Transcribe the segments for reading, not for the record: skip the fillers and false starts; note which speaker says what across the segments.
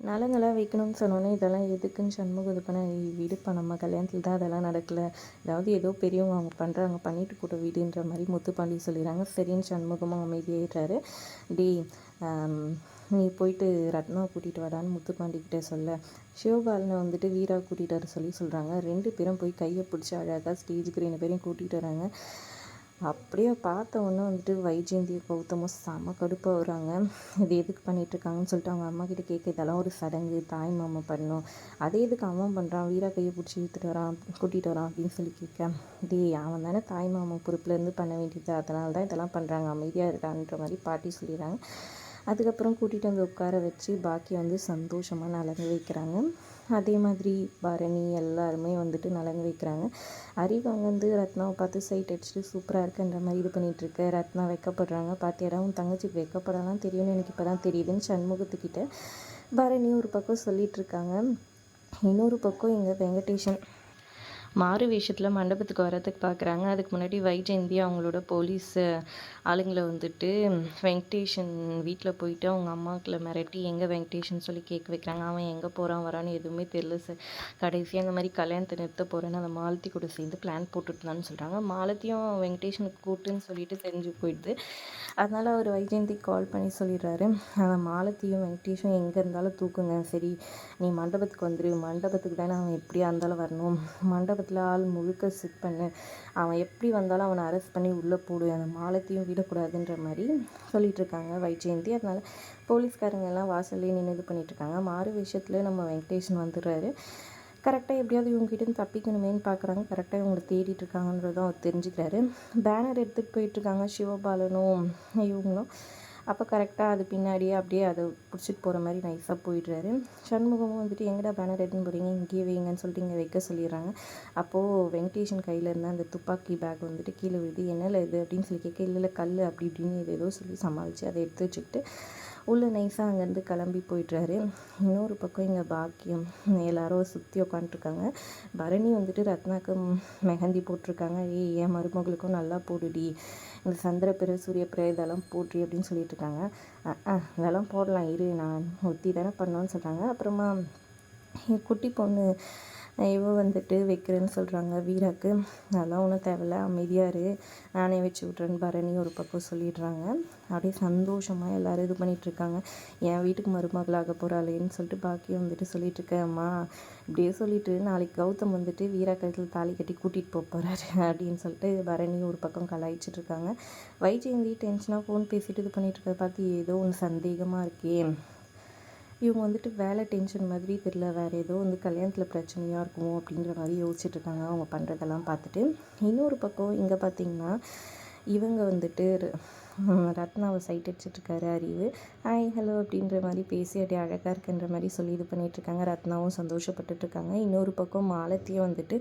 Speaker 1: நலங்கெல்லாம் வைக்கணும்னு சொன்னோன்னே இதெல்லாம் எதுக்குன்னு சண்முகம் இது பண்ண விடுப்பா நம்ம கல்யாணத்தில் தான் அதெல்லாம் நடக்கல. அதாவது ஏதோ பெரியவங்க அவங்க பண்ணுறாங்க பண்ணிட்டு போட்ட வீடுன்ற மாதிரி முத்துப்பாண்டி சொல்லிடுறாங்க. சரின்னு சண்முகமாக அமைதியாயிடுறாரு. டேய் நீ போயிட்டு ரத்னா கூட்டிகிட்டு வரான்னு முத்துப்பாண்டிக்கிட்ட சொல்ல சிவபாலனை வந்துட்டு வீரா கூட்டிகிட்டு வர சொல்கிறாங்க. 2 பேரும் போய் கையை பிடிச்சி அழகாக ஸ்டேஜுக்கு 2 பேரையும் கூட்டிகிட்டு வராங்க. அப்படியே பார்த்த உடனே வந்துட்டு வைஜெயந்தியும் கௌதமும் செம கடுப்பாக வராங்க. இது எதுக்கு பண்ணிகிட்ருக்காங்கன்னு சொல்லிட்டு அவங்க அம்மா கிட்ட கேட்க, இதெல்லாம் ஒரு சடங்கு, தாய் மாமா பண்ணணும், அதே எதுக்கு அவன் பண்ணுறான், வீரா கையை பிடிச்சி இழுத்துட்டு வரான் கூட்டிகிட்டு வரான் அப்படின்னு சொல்லி கேட்க, டேய் அவன் தானே தாய் மாமா பொறுப்புலேருந்து பண்ண வேண்டியது, அதனால தான் இதெல்லாம் பண்ணுறாங்க, அமைதியாக இருக்கான்ற மாதிரி பாட்டி சொல்லிடுறாங்க. அதுக்கப்புறம் கூட்டிகிட்டு வந்து உட்கார வச்சு பாக்கி வந்து சந்தோஷமாக நலங்கு வைக்கிறாங்க. அதே மாதிரி பரணி எல்லாருமே வந்துட்டு நலங்கு வைக்கிறாங்க. அறிவு அங்கே வந்து ரத்னாவை பார்த்து சைட் அடிச்சுட்டு சூப்பராக இருக்குன்ற மாதிரி இது பண்ணிகிட்ருக்க ரத்னா வைக்கப்படுறாங்க. பார்த்தியாடா உன் தங்கச்சிக்கு வைக்கப்படலாம் தெரியும்னு எனக்கு இப்போ தான் தெரியுதுன்னு சண்முகத்துக்கிட்ட பரணி ஒரு பக்கம் சொல்லிகிட்ருக்காங்க. இன்னொரு பக்கம் எங்கள் வெங்கடேஷன் மாறு வேஷத்தில் மண்டபத்துக்கு வரதுக்கு பார்க்குறாங்க. அதுக்கு முன்னாடி வைஜெயந்தி அவங்களோட போலீஸ் ஆளுங்களை வந்துட்டு வெங்கடேஷன் வீட்டில் போயிட்டு அவங்க அம்மாக்களை மிரட்டி எங்கே வெங்கடேஷன் சொல்லி கேட்க வைக்கிறாங்க. அவன் எங்கே போகிறான் வரான்னு எதுவுமே தெரியல சார். கடைசியாக அந்த மாதிரி கல்யாணத்தை நிறுத்த போகிறேன்னு அந்த மாலத்தி கூட சேர்ந்து பிளான் போட்டுட்டுதான்னு சொல்கிறாங்க. மாலத்தியும் வெங்கடேஷனுக்கு கூட்டுன்னு சொல்லிட்டு தெரிஞ்சு போயிடுது. அதனால் அவர் வைஜெயந்திக்கு கால் பண்ணி சொல்லிடுறாரு, மாலத்தியும் வெங்கடேஷும் எங்கே இருந்தாலும் தூக்குங்க, சரி நீ மண்டபத்துக்கு வந்துடு, மண்டபத்துக்கு தானே அவன் எப்படியா இருந்தாலும் வரணும், மண்டபத்தில் ஆள் முழுக்க செட் பண்ணு, அவன் எப்படி வந்தாலும் அவனை அரெஸ்ட் பண்ணி உள்ளே போடு, அந்த மாலத்தையும் விடக்கூடாதுன்ற மாதிரி சொல்லிகிட்ருக்காங்க வைஜெயந்தி. அதனால் போலீஸ்காரங்க எல்லாம் வாசல்லே நின்று இது பண்ணிகிட்ருக்காங்க. மாறு விஷயத்தில் நம்ம வெங்கடேஷன் வந்துடுறாரு. கரெக்டாக எப்படியாவது இவங்ககிட்ட தப்பிக்கணுமேன்னு பார்க்குறாங்க. கரெக்டாக இவங்களை தேடிட்டு இருக்காங்கன்றதும் அவர் தெரிஞ்சுக்கிறாரு. பேனர் எடுத்துகிட்டு போயிட்டுருக்காங்க சிவபாலனும் இவங்களும். அப்போ கரெக்டாக அது பின்னாடியே அப்படியே அதை பிடிச்சிட்டு போகிற மாதிரி நைஸாக போயிடுறாரு. சண்முகமும் வந்துட்டு எங்கடா பேனர் எடுத்துன்னு போகிறீங்க, இங்கேயே வைங்கன்னு சொல்லிட்டு இங்கே வைக்க சொல்லிடுறாங்க. அப்போது வெங்கடேஷன் கையில் இருந்த அந்த துப்பாக்கி பேக் வந்துட்டு கீழே விழுது. என்னல இது அப்படின்னு சொல்லி கேட்க, இல்லை கல் அப்படி இப்படின்னு ஏதோ சொல்லி சமாளித்து அதை எடுத்து வச்சுக்கிட்டு உள்ள நைஸாக அங்கேருந்து கிளம்பி போய்ட்றாரு. இன்னொரு பக்கம் இங்கே பாக்கியம் எல்லாரும் சுற்றி உட்காந்துருக்காங்க. பரணி வந்துட்டு ரத்னாக்கு மெஹந்தி போட்டிருக்காங்க. என் மருமகளுக்கும் நல்லா போடுடி, இந்த சந்திரப்பிற சூரியப்பிற இதெல்லாம் போட்ரி அப்படின்னு சொல்லிட்டு இருக்காங்க. இதெல்லாம் போடலாம் இரு, நான் ஒத்தி தானே பண்ணோன்னு சொல்கிறாங்க. அப்புறமா குட்டி பொண்ணு இவ வந்துட்டு வைக்கிறேன்னு சொல்கிறாங்க வீராக்கு. அதெல்லாம் ஒன்றும் தேவையில்ல, அமைதியாக இரு, நானே வச்சு விட்றேன்னு பரணி ஒரு பக்கம் சொல்லிடுறாங்க. அப்படியே சந்தோஷமாக எல்லோரும் இது பண்ணிகிட்ருக்காங்க. என் வீட்டுக்கு மருமகளாக போகிறாளேன்னு சொல்லிட்டு பாக்கி வந்துட்டு சொல்லிகிட்ருக்கேன். அம்மா இப்படியே சொல்லிட்டு நாளைக்கு கௌதம் வந்துட்டு வீரா கழுத்தில் தாலி கட்டி கூட்டிகிட்டு போகிறாரு அப்படின்னு சொல்லிட்டு பரணி ஒரு பக்கம் கலாய்ச்சிட்ருக்காங்க. வைஜெயந்தி டென்ஷனாக ஃபோன் பேசிட்டு இது பண்ணிகிட்ருக்க பார்த்து ஏதோ ஒன்று சந்தேகமாக இருக்கே, இவங்க வந்துட்டு வேலை டென்ஷன் மாதிரி தெரியல, வேறு ஏதோ வந்து கல்யாணத்தில் பிரச்சனையாக இருக்குமோ அப்படின்ற மாதிரி யோசிச்சுட்ருக்காங்க அவங்க பண்ணுறதெல்லாம் பார்த்துட்டு. இன்னொரு பக்கம் இங்கே பார்த்திங்கன்னா இவங்க வந்துட்டு ரத்னாவை சைட் அடிச்சிட்ருக்காரு அறிவு. ஹாய் ஹலோ அப்படின்ற மாதிரி பேசி அப்படியே அழகாக இருக்குன்ற மாதிரி சொல்லி இது பண்ணிகிட்ருக்காங்க. ரத்னாவும் சந்தோஷப்பட்டுட்ருக்காங்க. இன்னொரு பக்கம் மாலத்தையும் வந்துட்டு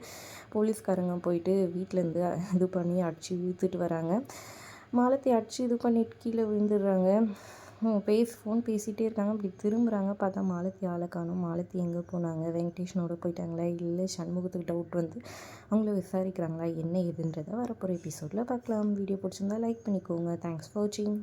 Speaker 1: போலீஸ்காரங்க போயிட்டு வீட்டிலேருந்து இது பண்ணி அடித்து இழுத்துட்டு வராங்க. மாலத்தை அடித்து இது பண்ணிட்டு கீழே விழுந்துடுறாங்க. ஃபோன் பேசிகிட்டே இருக்காங்க. அப்படி திரும்புகிறாங்க, பார்த்தா மாலத்தி ஆளை காணோம். மாலத்தி எங்கே போனாங்க, வெங்கடேஷனோட போயிட்டாங்களா, இல்லை சண்முகத்துக்கு டவுட் வந்து அவங்கள விசாரிக்கிறாங்களா, என்ன ஏதுன்றதை வரப்போகிற எபிசோடில் பார்க்கலாம். வீடியோ பிடிச்சிருந்தா லைக் பண்ணிக்கோங்க. தேங்க்ஸ் ஃபார் வாட்சிங்.